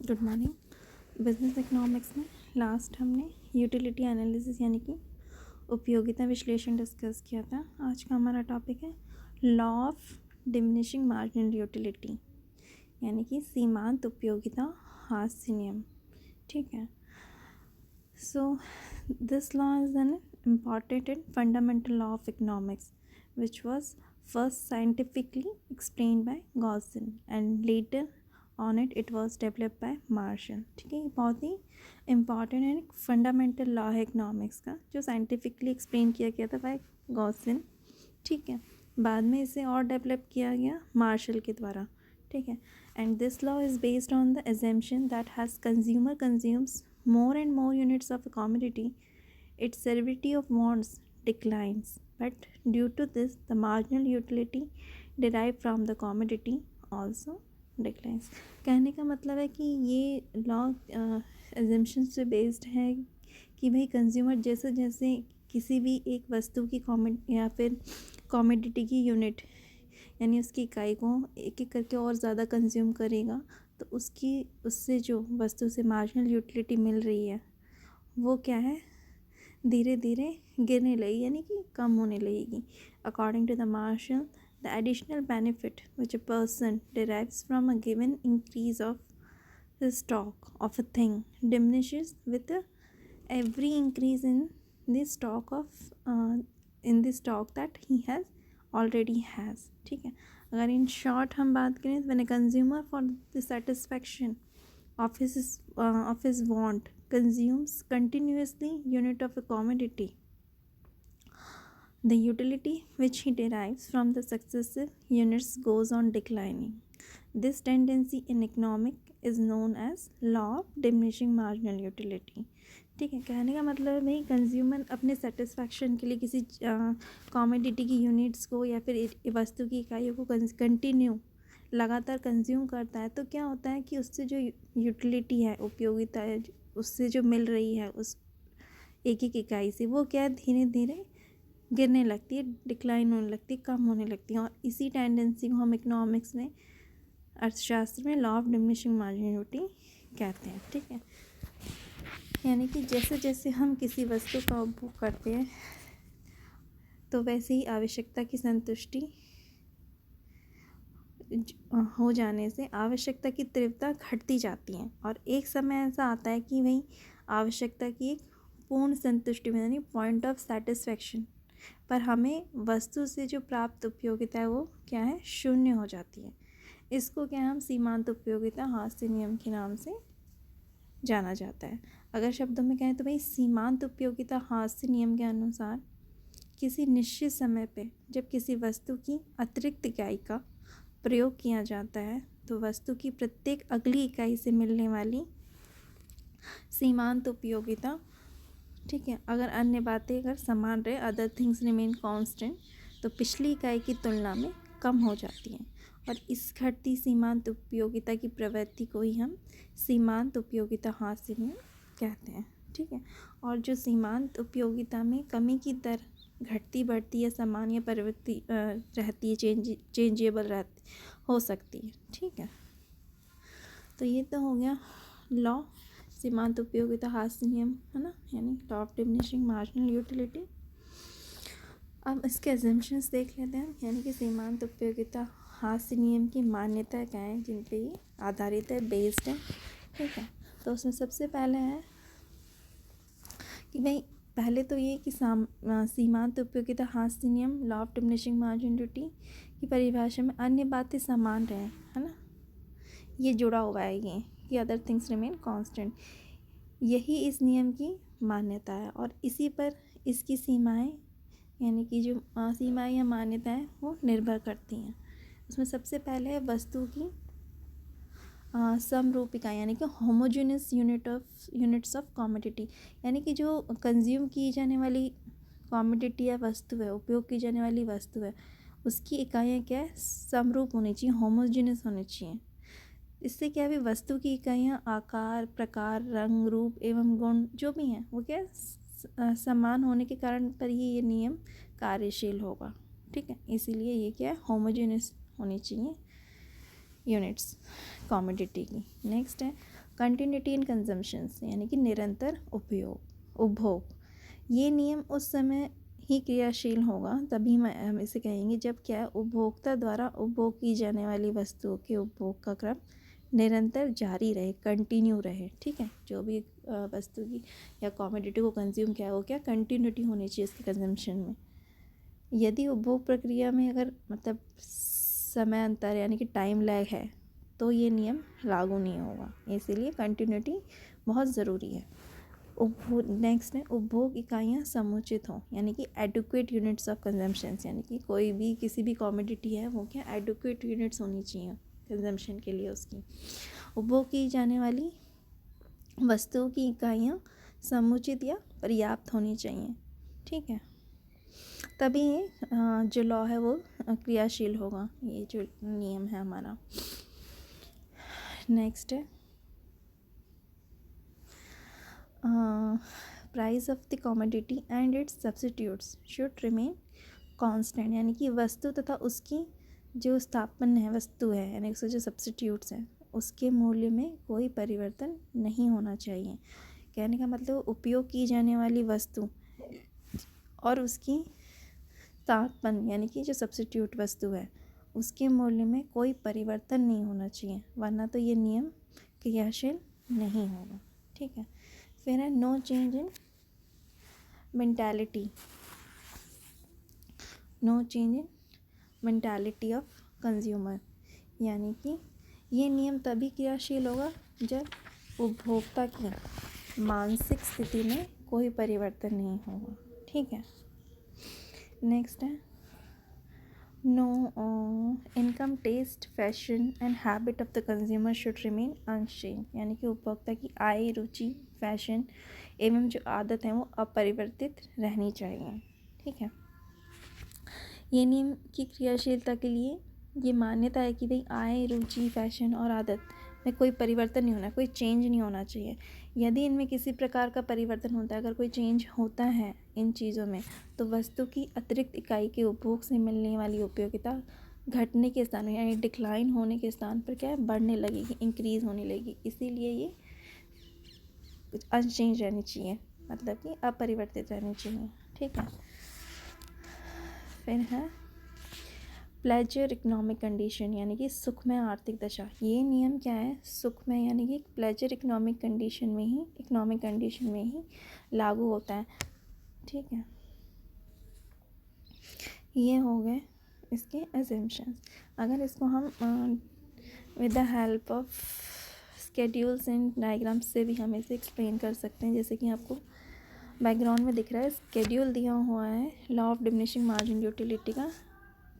Good morning. Business economics में last हमने utility analysis यानी कि उपयोगिता विश्लेषण डिस्कस किया था। आज का हमारा टॉपिक है law of diminishing marginal utility यानी कि सीमांत उपयोगिता हास्य नियम। ठीक है। So this law is an important and fundamental law of economics which was first scientifically explained by Gaussian and later on it was developed by Marshall। ठीक है, ये बहुत ही इम्पॉर्टेंट एंड फंडामेंटल लॉ है इकोनॉमिक्स का जो scientifically explain किया गया था बाय गॉसिन। ठीक है, बाद में इसे और डेवलप किया गया मार्शल के द्वारा। ठीक है, and this law is based on the assumption that has consumer consumes more and more units of a commodity, its severity of wants declines, but due to this the marginal utility derived from the commodity also declines। कहने का मतलब है कि ये law assumption से based है कि भाई कंज्यूमर जैसे जैसे किसी भी एक वस्तु की या फिर कॉमोडिटी की यूनिट यानी उसकी इकाई को एक एक करके और ज़्यादा कंज्यूम करेगा तो उससे जो वस्तु से मार्जिनल यूटिलिटी मिल रही है वो क्या है, धीरे धीरे गिरने लगी यानी कि कम होने लगेगी। According to the Marshall the additional benefit which a person derives from a given increase of the stock of a thing diminishes with every increase in the stock that he has already has. ठीक है, अगर in short हम बात करें तो when a consumer for the satisfaction of his want consumes continuously unit of a commodity, the utility which he derives from the successive units goes on declining. This tendency in economic is known as law of diminishing marginal utility। ठीक है, कहने का मतलब है भाई consumer अपने satisfaction के लिए किसी कॉमोडिटी की यूनिट्स को या फिर वस्तु की इकाइयों को कंटिन्यू लगातार कंज्यूम करता है तो क्या होता है कि उससे जो यूटिलिटी है, उपयोगिता है, उससे जो मिल रही है उस एक एक इकाई से वो क्या धीरे धीरे गिरने लगती है, डिक्लाइन होने लगती है, कम होने लगती है। और इसी टेंडेंसी को हम इकोनॉमिक्स में अर्थशास्त्र में लॉ ऑफ डिमिनिशिंग मार्जिनलिटी कहते हैं। ठीक है, यानी कि जैसे जैसे हम किसी वस्तु का उपभोग करते हैं तो वैसे ही आवश्यकता की संतुष्टि हो जाने से आवश्यकता की तीव्रता घटती जाती है और एक समय ऐसा आता है कि वही आवश्यकता की एक पूर्ण संतुष्टि में यानी पॉइंट ऑफ सेटिस्फैक्शन पर हमें वस्तु से जो प्राप्त उपयोगिता है वो क्या है, शून्य हो जाती है। इसको क्या हम सीमांत उपयोगिता हास्य नियम के नाम से जाना जाता है। अगर शब्दों में कहें तो भाई सीमांत उपयोगिता हास्य नियम के अनुसार किसी निश्चित समय पे जब किसी वस्तु की अतिरिक्त इकाई का प्रयोग किया जाता है तो वस्तु की प्रत्येक अगली इकाई से मिलने वाली सीमांत उपयोगिता, ठीक है, अगर अन्य बातें अगर समान रहे, अदर थिंग्स रिमेन कांस्टेंट, तो पिछली इकाई की तुलना में कम हो जाती हैं और इस घटती सीमांत उपयोगिता की प्रवृत्ति को ही हम सीमांत उपयोगिता हास्य नियम कहते हैं। ठीक है, और जो सीमांत उपयोगिता में कमी की दर घटती बढ़ती या समान या परिवर्ती रहती है, चेंजेबल हो सकती है। ठीक है, तो ये तो हो गया लॉ सीमांत उपयोगिता हास्य नियम, है ना, यानी law of diminishing marginal utility. अब इसके अजम्पशंस देख लेते हैं, यानी कि सीमांत उपयोगिता हास्य नियम की मान्यता क्या है जिन पे ये आधारित है, बेस्ड है। ठीक है, तो उसमें सबसे पहले है कि भाई पहले तो ये कि सीमांत उपयोगिता हास्य नियम लॉ ऑफ डिमिनिशिंग मार्जिनलिटी की परिभाषा में अन्य बातें समान रहे, है ना, ये जुड़ा हुआ है ये कि अदर थिंग्स रिमेन कांस्टेंट, यही इस नियम की मान्यता है और इसी पर इसकी सीमाएं यानी कि जो सीमाएं या मान्यताएं वो निर्भर करती हैं। उसमें सबसे पहले है वस्तु की समरूपिका यानी कि होमोजेनियस यूनिट्स ऑफ कॉमोडिटी, यानी कि जो कंज्यूम की जाने वाली कॉमोडिटी या वस्तु है, उपयोग की जाने वाली वस्तु है, उसकी इकाइयाँ क्या है, समरूप होनी चाहिए, होमोजेनियस होनी चाहिए। इससे क्या है, वस्तु की इकाइयाँ आकार, प्रकार, रंग, रूप एवं गुण जो भी हैं वो क्या समान होने के कारण पर ही ये नियम कार्यशील होगा। ठीक है, इसीलिए ये क्या है, होमोजेनियस होनी चाहिए यूनिट्स कॉमोडिटी की। नेक्स्ट है कंटिन्यूटी इन कंजम्पशंस यानी कि निरंतर उपभोग। ये नियम उस समय ही क्रियाशील होगा, तभी हम इसे कहेंगे जब क्या है, उपभोक्ता द्वारा उपभोग की जाने वाली वस्तुओं के उपभोग का क्रम निरंतर जारी रहे, कंटिन्यू रहे। ठीक है, जो भी वस्तु की या कमोडिटी को कंज्यूम किया हो, क्या कंटिन्यूटी होनी चाहिए इसके कंजम्पशन में। यदि उपभोग प्रक्रिया में अगर मतलब समय अंतर यानी कि टाइम लैग है तो ये नियम लागू नहीं होगा, इसीलिए कंटिन्यूटी बहुत ज़रूरी है। नेक्स्ट है उपभोग इकाइयाँ समुचित हों, यानी कि एडुक्वेट यूनिट्स ऑफ कंजम्पशंस, यानी कि कोई भी किसी भी कमोडिटी है वो क्या एडुक्वेट यूनिट्स होनी चाहिए कंजम्पशन के लिए उसकी। उपभोग की जाने वाली वस्तुओं की इकाइयाँ समुचित या पर्याप्त होनी चाहिए। ठीक है, तभी ये जो लॉ है वो क्रियाशील होगा, ये जो नियम है हमारा। नेक्स्ट है price of the commodity and it's substitutes should remain constant, यानी कि वस्तु तथा उसकी जो स्थापन है वस्तु है यानी उसके जो सब्स्टिट्यूट्स हैं उसके मूल्य में कोई परिवर्तन नहीं होना चाहिए। कहने का मतलब उपयोग की जाने वाली वस्तु और उसकी स्थापन यानी कि जो सब्स्टिट्यूट वस्तु है उसके मूल्य में कोई परिवर्तन नहीं होना चाहिए, वरना तो ये नियम क्रियाशील नहीं होगा। ठीक है, फिर है no change in mentality, no change in mentality of consumer, यानी कि ये नियम तभी क्रियाशील होगा जब उपभोक्ता की मानसिक स्थिति में कोई परिवर्तन नहीं होगा। ठीक है, नेक्स्ट है no income, taste, fashion and habit of the consumer should remain unchanged, यानी कि उपभोक्ता की आय, रुचि, फैशन एवं जो आदत है वो अपरिवर्तित रहनी चाहिए। ठीक है, ये नियम की क्रियाशीलता के लिए ये मान्यता है कि भाई आय, रुचि, फैशन और आदत में कोई परिवर्तन नहीं होना, कोई चेंज नहीं होना चाहिए। यदि इनमें किसी प्रकार का परिवर्तन होता है, अगर कोई चेंज होता है इन चीज़ों में, तो वस्तु की अतिरिक्त इकाई के उपभोग से मिलने वाली उपयोगिता घटने के स्थान यानी डिक्लाइन होने के स्थान पर क्या है, बढ़ने लगेगी, इंक्रीज होने लगेगी। इसीलिए ये अनचेंज रहनी चाहिए, मतलब कि अपरिवर्तित रहनी चाहिए। ठीक है, फिर है प्लेजर इकोनॉमिक कंडीशन, यानी कि सुखमय आर्थिक दशा। ये नियम क्या है, सुखमय यानी कि प्लेजर इकोनॉमिक कंडीशन में ही लागू होता है। ठीक है, ये हो गए इसके अजम्पशंस। अगर इसको हम with the help of schedules and diagrams से भी हम इसे एक्सप्लेन कर सकते हैं, जैसे कि आपको बैकग्राउंड में दिख रहा है स्केड्यूल दिया हुआ है law of diminishing margin utility का।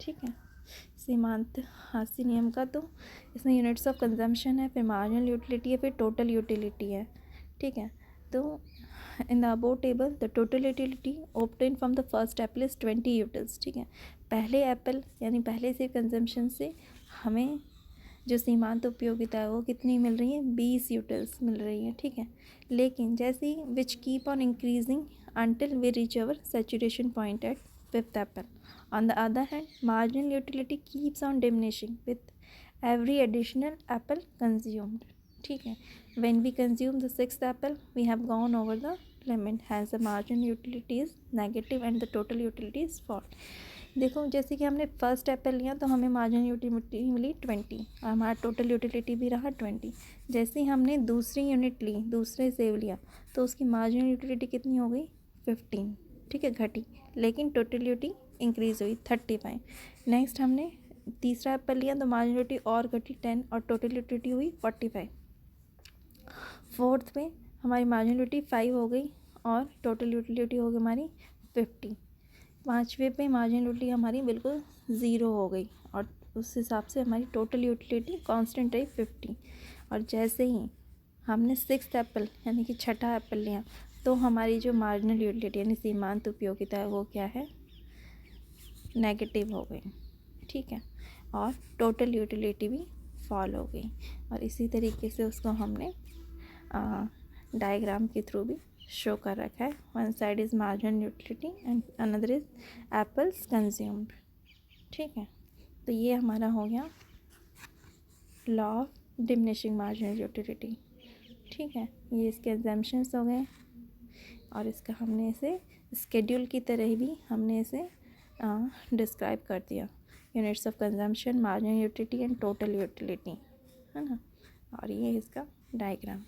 ठीक है, सीमांत हास्य नियम का, तो इसमें यूनिट्स ऑफ कंजम्पशन है, फिर मार्जिनल यूटिलिटी है, फिर टोटल यूटिलिटी है। ठीक है, तो in the above table the total utility obtain from the first Apple is 20 utils. ठीक है, पहले एप्पल यानी पहले से कंजम्पशन से हमें जो सीमांत उपयोगिता है वो कितनी मिल रही है, 20 यूटिल्स मिल रही है। ठीक है, लेकिन जैसे ही which keep on increasing until we reach our saturation point at fifth apple. On the other hand, marginal utility keeps on diminishing with every additional apple consumed. ठीक है, when we consume the sixth apple, we have gone over the limit. Hence, the marginal utility is negative and the total utility is false. देखो, जैसे कि हमने first Apple लिया तो हमें marginal utility मिली 20 और हमारा टोटल यूटिलिटी भी रहा 20। जैसे ही हमने दूसरी यूनिट ली, दूसरे सेब लिया, तो उसकी मार्जिनल यूटिलिटी कितनी हो गई, 15। ठीक है, घटी, लेकिन टोटल यूटिलिटी इंक्रीज़ हुई 35। नेक्स्ट हमने तीसरा एप्पल लिया तो मार्जिनल यूटिलिटी और घटी 10 और टोटल यूटिलिटी हुई 45। फोर्थ में हमारी मार्जिनल यूटिलिटी 5 हो गई और टोटल यूटिलिटी हो गई हमारी 50। पाँचवें पे मार्जिनल यूटिलिटी हमारी बिल्कुल ज़ीरो हो गई और उस हिसाब से हमारी टोटल यूटिलिटी कांस्टेंट रही 50। और जैसे ही हमने सिक्स्थ एप्पल यानी कि छठा एप्पल लिया तो हमारी जो मार्जिनल यूटिलिटी यानी सीमांत उपयोगिता है वो क्या है, नेगेटिव हो गई। ठीक है, और टोटल यूटिलिटी भी फॉल हो गई। और इसी तरीके से उसको हमने डायग्राम के थ्रू भी शो कर रखा है। One side is marginal utility and another is apples consumed. ठीक है, तो ये हमारा हो गया law of diminishing marginal utility. ठीक है, ये इसके एग्जाम्पशंस हो गए और इसका हमने इसे स्केड्यूल की तरह भी हमने इसे डिस्क्राइब कर दिया, units of consumption, marginal utility and total utility, है ना। और ये इसका डायग्राम।